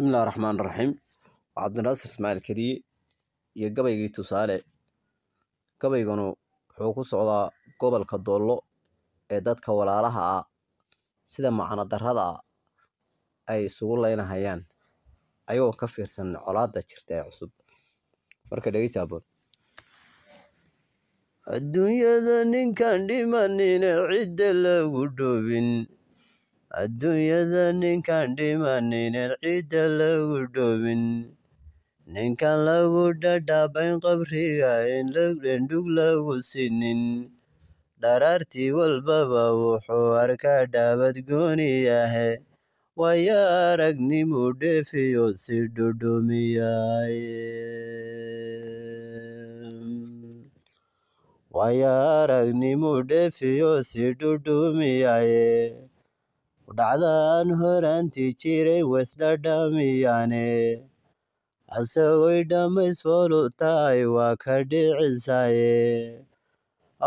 بسم الله الرحمن الرحيم. عبد الناصر اسماعيل كري iyo gabaygii tusaale gabayganu wuxuu ku socdaa gobolka Doollo ee dadka walaalaha ah sida macna darrada ay isugu leynahayaan ayuu ka fiirsan colaadda jirta ee cusub marka dhageysaabon adduunyada ninkan dhimanin cid lagu dhoobin adduunyada ninkan dhimanin cid lagu dhoobin ninkan lagu dhadhabayn qabriga in dhug lagu sinin dharaartii walbaba wuxuu arkaa dhaabad gooni yahe waya aragnimu dheefiyo si dhudhumiyaye waya aragnimu dheefiyo si dhudhumiyaye dhacdaan horaantii jiray weysdhadhamiyane asagoy dhammaysfolu tahay waa ka dhicisaye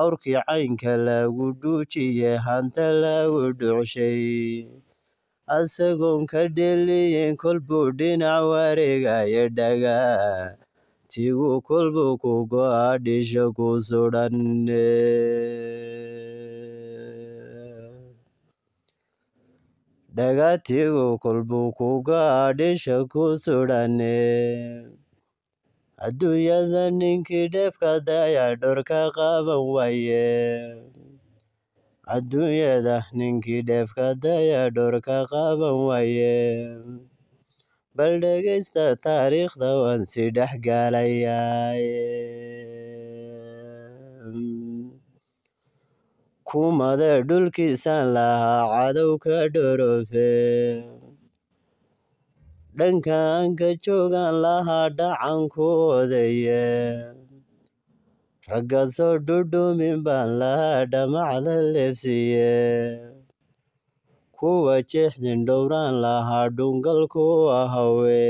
awrkii caynka lagu dhuujiye hanta lagu dhucshay asagoon ka dheliyen kolbuu dhinac wareegaye dhagaa tigu kolbuu ku go'a dhisha ku sudhanne dhagaatigu kolbuu ku go'a dhisha ku sudhanne adduunyada ninkii dheefka daya dhorka qaban waaye adduunyada ninkii dheefka daya dhorka qaban waaye bal dhegaysta taariikhda waan si dhex gaalayaye kumade dhulkiisaan lahaa cadow ka dhorofe dhankaan ka joogaan lahaa dhacan ku odaye ragga soo dhudhumin baan lahaa dhamacda leefsiye kuwa jeexdin dhowraan lahaa dhungalku ahawe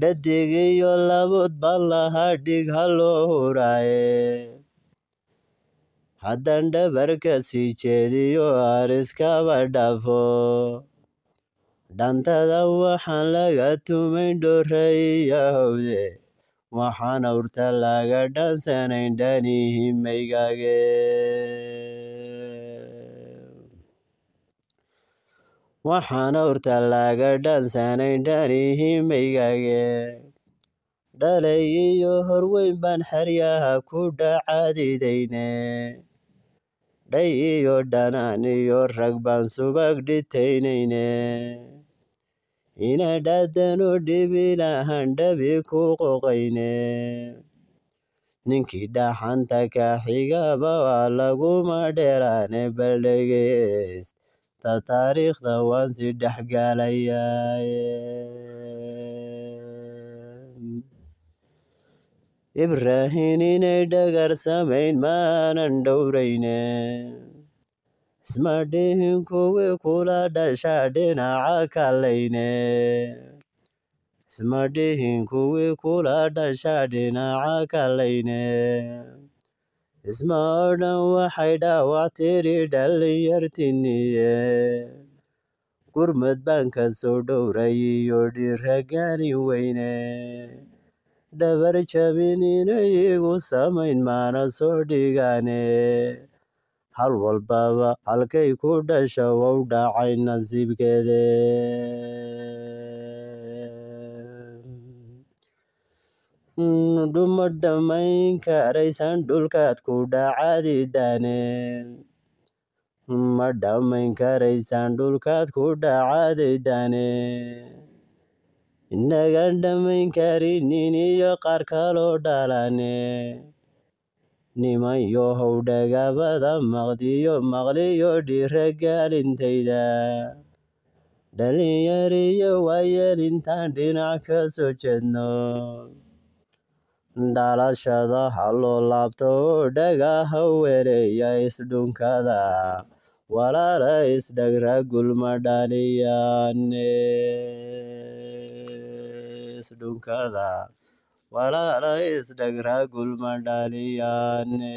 dhadig iyo labood baan lahaa dhig haloo huraaye haddaan dhabarka sii jeediyo aan iskaba dhaafo dhantada waxaan laga tumayn dhore iyo hawde waxaan awrta laga dhaansanayn dhanihi maygage waxaan awrta laga dhaansanayn dhanihi maygage dhalay iyo horweyn baan xeryaha ku dhacaadidayne dhay iyo dhanaan iyo rag baan subag dhitaynayne ina dhaadanu dhibilahan dhabi ku qoqayne ninkii dhaxanta ka xigaba waa laguma dheeraane bal dhegeys ta taariikhda waan si dhex gaalayaye ibraahin inay dhagar samayn maanan dhowrayne isma dhihin kuwii kula dhashaa dhinaca kalayne isma dhihin kuwii kula dhashaa dhinaca kalayne isma odhan waxay dhaawac tiri dhalinyartiniye gurmad baan ka soo dhowray iyo dhiragaani weyne dhabar jabin inay igu samayn maana soo dhigane hal walbaba halkay ku dhasha wou dhacay nasiibkeede dhuma dhammayn karaysan dhulkaad ku dhacaadidane ma dhammayn karaysan dhulkaad ku dhacaadidane inagaan dhammayn karinin iyo qaar kaloo dhalane niman yohow dhagabada maqliyo dhiiragaalintayda dhalinyariyo waayeel intaan dhinac ka soo jeedno dhalashada haloo laabto oo dhagaha weeleeya isdhunkada walaala isdhagra gulma dhaliyaane isdhunkada walaala isdhagra gulma dhaliyaane